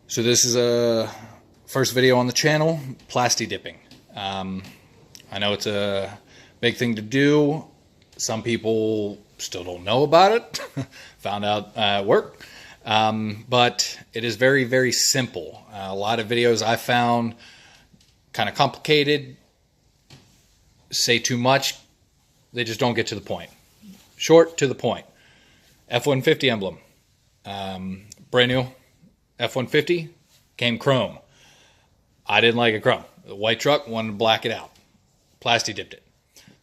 So this is a first video on the channel, plasti dipping. I know it's a big thing to do. Some people still don't know about it. Found out at work. But it is very, very simple. A lot of videos I found kind of complicated, say too much, they just don't get to the point. Short to the point. F150 emblem. Brand new F150 came chrome. I didn't like it chrome. The white truck wanted to black it out. Plasti dipped it.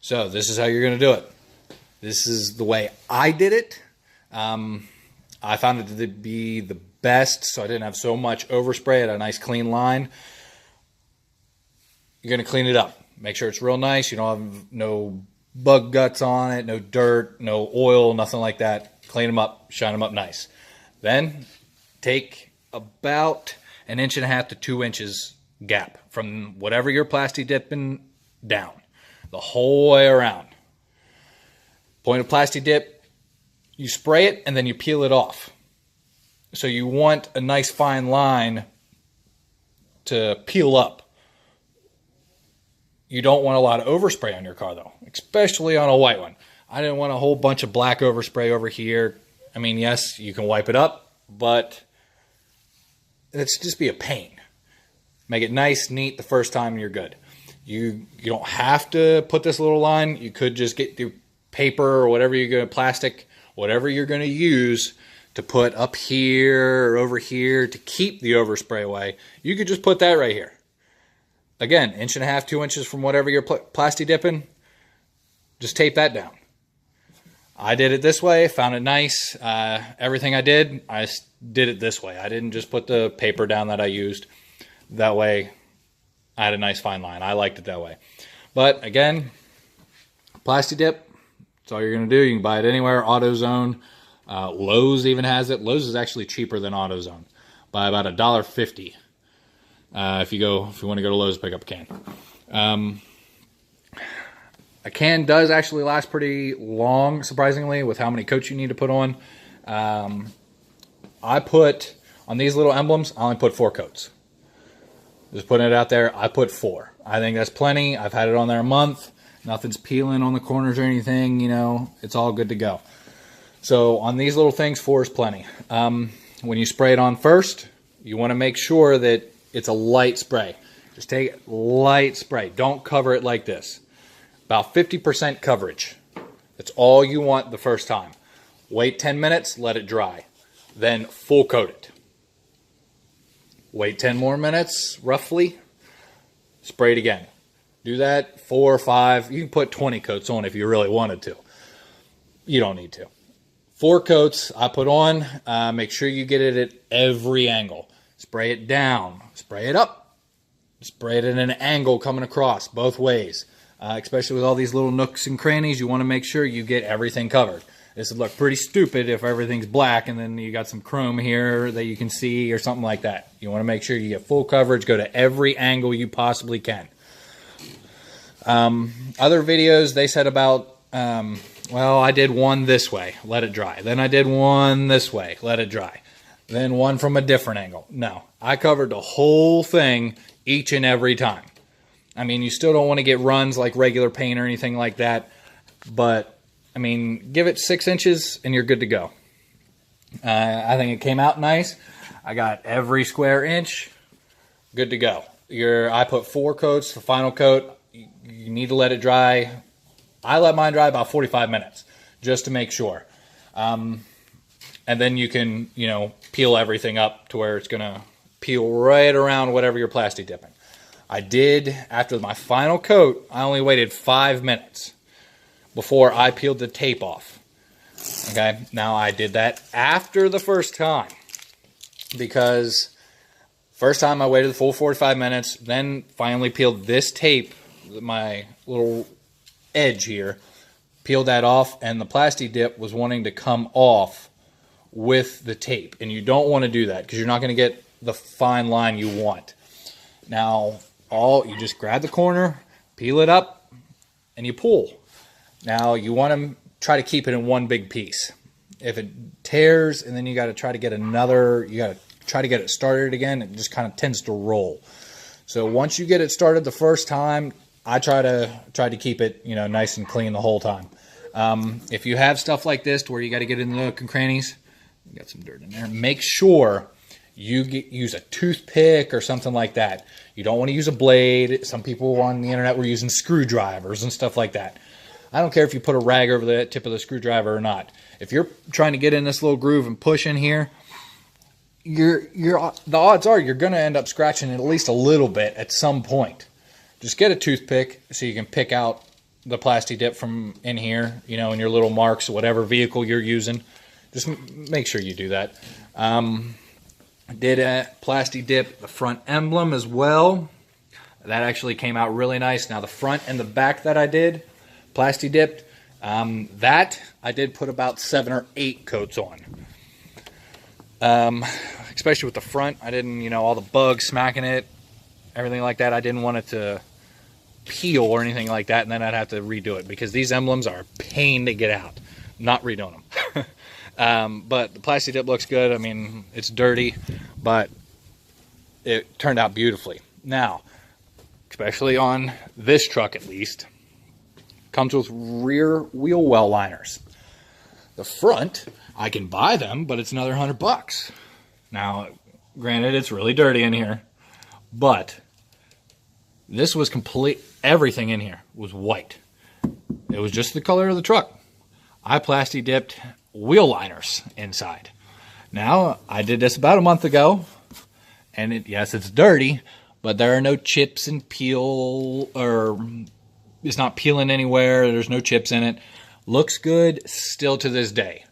So this is how you're going to do it. This is the way I did it. I found it to be the best, so I didn't have so much overspray. I had a nice clean line. You're going to clean it up. Make sure it's real nice. You don't have no bug guts on it, no dirt, no oil, nothing like that. Clean them up, shine them up nice. Then take about 1.5 inches to 2 inches gap from whatever you're plasti dipping down, the whole way around. Point of plasti dip, you spray it and then you peel it off. So you want a nice fine line to peel up. You don't want a lot of overspray on your car though, especially on a white one. I didn't want a whole bunch of black overspray over here. I mean, yes, you can wipe it up, but it's just be a pain. Make it nice, neat the first time and you're good. You don't have to put this little line. You could just get the paper or whatever you're going to, plastic, whatever you're going to use to put up here or over here to keep the overspray away. You could just put that right here. Again, 1.5 inches, 2 inches from whatever you're plasti dipping. Just tape that down. I did it this way, found it nice. Everything I did it this way. I didn't just put the paper down that I used. That way, I had a nice fine line. I liked it that way. But again, plasti dip, that's all you're going to do. You can buy it anywhere. AutoZone. Lowe's even has it. Lowe's is actually cheaper than AutoZone by about $1.50. If you want to go to Lowe's, pick up a can. A can does actually last pretty long, surprisingly, with how many coats you need to put on. I put, on these little emblems, I only put 4 coats. Just putting it out there, I put 4. I think that's plenty. I've had it on there a month. Nothing's peeling on the corners or anything, you know. It's all good to go. So on these little things, 4 is plenty. When you spray it on first, you want to make sure that it's a light spray. Just take it, light spray. Don't cover it like this. About 50% coverage. That's all you want the first time. Wait 10 minutes, let it dry. Then full coat it. Wait 10 more minutes, roughly. Spray it again. Do that 4 or 5. You can put 20 coats on if you really wanted to. You don't need to. 4 coats I put on. Make sure you get it at every angle. Spray it down. Spray it up. Spray it at an angle coming across both ways. Especially with all these little nooks and crannies, you want to make sure you get everything covered. This would look pretty stupid if everything's black and then you got some chrome here that you can see or something like that. You want to make sure you get full coverage, go to every angle you possibly can. Other videos, they said about, well, I did one this way, let it dry. Then I did one this way, let it dry. Then one from a different angle. No, I covered the whole thing each and every time. I mean, you still don't want to get runs like regular paint or anything like that. But, I mean, give it 6 inches and you're good to go. I think it came out nice. I got every square inch. Good to go. I put 4 coats, the final coat. You need to let it dry. I let mine dry about 45 minutes just to make sure. And then you can, you know, peel everything up to where it's going to peel right around whatever you're plasti dipping. I did, after my final coat, I only waited 5 minutes before I peeled the tape off. Okay, now I did that after the first time because first time I waited the full 45 minutes, then finally peeled this tape, my little edge here, peeled that off, and the plasti dip was wanting to come off with the tape. And you don't want to do that because you're not going to get the fine line you want. Now, you just grab the corner, peel it up, and you pull. Now, you want to try to keep it in one big piece. If it tears, and then you got to try to get another, you got to try to get it started again, it just kind of tends to roll. So once you get it started the first time, I try to keep it, you know, nice and clean the whole time. If you have stuff like this to where you got to get in the nook and crannies, you got some dirt in there, make sure you use a toothpick or something like that. You don't want to use a blade. Some people on the internet were using screwdrivers and stuff like that. I don't care if you put a rag over the tip of the screwdriver or not. If you're trying to get in this little groove and push in here, the odds are you're going to end up scratching it at least a little bit at some point. Just get a toothpick so you can pick out the Plasti Dip from in here, you know, in your little marks, whatever vehicle you're using. Just make sure you do that. I did a Plasti Dip the front emblem as well. That actually came out really nice. Now the front and the back that I did Plasti Dipped, that I did put about 7 or 8 coats on. Especially with the front, I didn't, you know, all the bugs smacking it, everything like that. I didn't want it to peel or anything like that, and then I'd have to redo it because these emblems are a pain to get out. Not redoing them. But the Plasti Dip looks good. I mean, it's dirty, but it turned out beautifully. Now, especially on this truck at least, comes with rear wheel well liners. The front, I can buy them, but it's another $100. Now, granted, it's really dirty in here, but this was complete. Everything in here was white. It was just the color of the truck. I Plasti Dipped wheel liners inside. Now, I did this about a month ago, and yes, it's dirty, but there are no chips and peel, or it's not peeling anywhere. There's no chips in it. Looks good still to this day.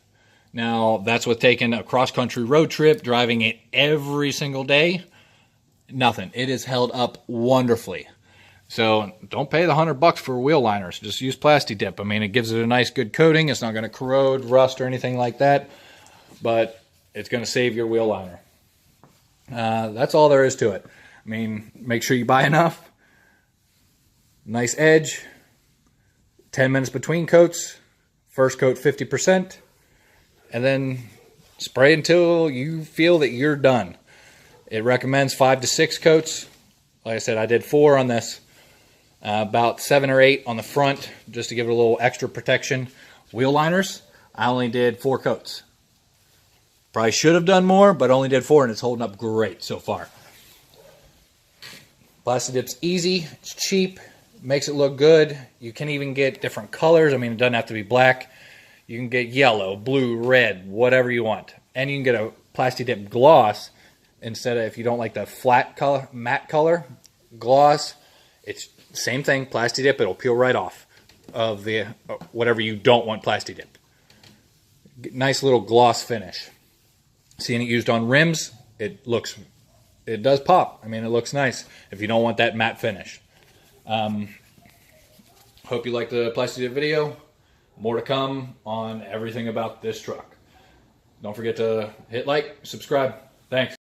Now, that's with taking a cross-country road trip, driving it every single day. Nothing. It is held up wonderfully. So don't pay the $100 for wheel liners. Just use Plasti Dip. I mean, it gives it a nice good coating. It's not going to corrode, rust, or anything like that. But it's going to save your wheel liner. That's all there is to it. I mean, make sure you buy enough. Nice edge. 10 minutes between coats. First coat 50%. And then spray until you feel that you're done. It recommends 5 to 6 coats. Like I said, I did 4 on this. About 7 or 8 on the front, just to give it a little extra protection. Wheel liners, I only did 4 coats. Probably should have done more, but only did 4, and it's holding up great so far. Plasti Dip's easy, it's cheap, makes it look good. You can even get different colors. I mean, it doesn't have to be black. You can get yellow, blue, red, whatever you want. And you can get a Plasti Dip gloss instead of, if you don't like the flat color, matte color, gloss. It's same thing, Plasti Dip, it'll peel right off of the whatever you don't want Plasti Dip. Nice little gloss finish. Seeing it used on rims, it does pop. I mean, it looks nice if you don't want that matte finish. Hope you liked the Plasti Dip video. More to come on everything about this truck. Don't forget to hit like, subscribe. Thanks.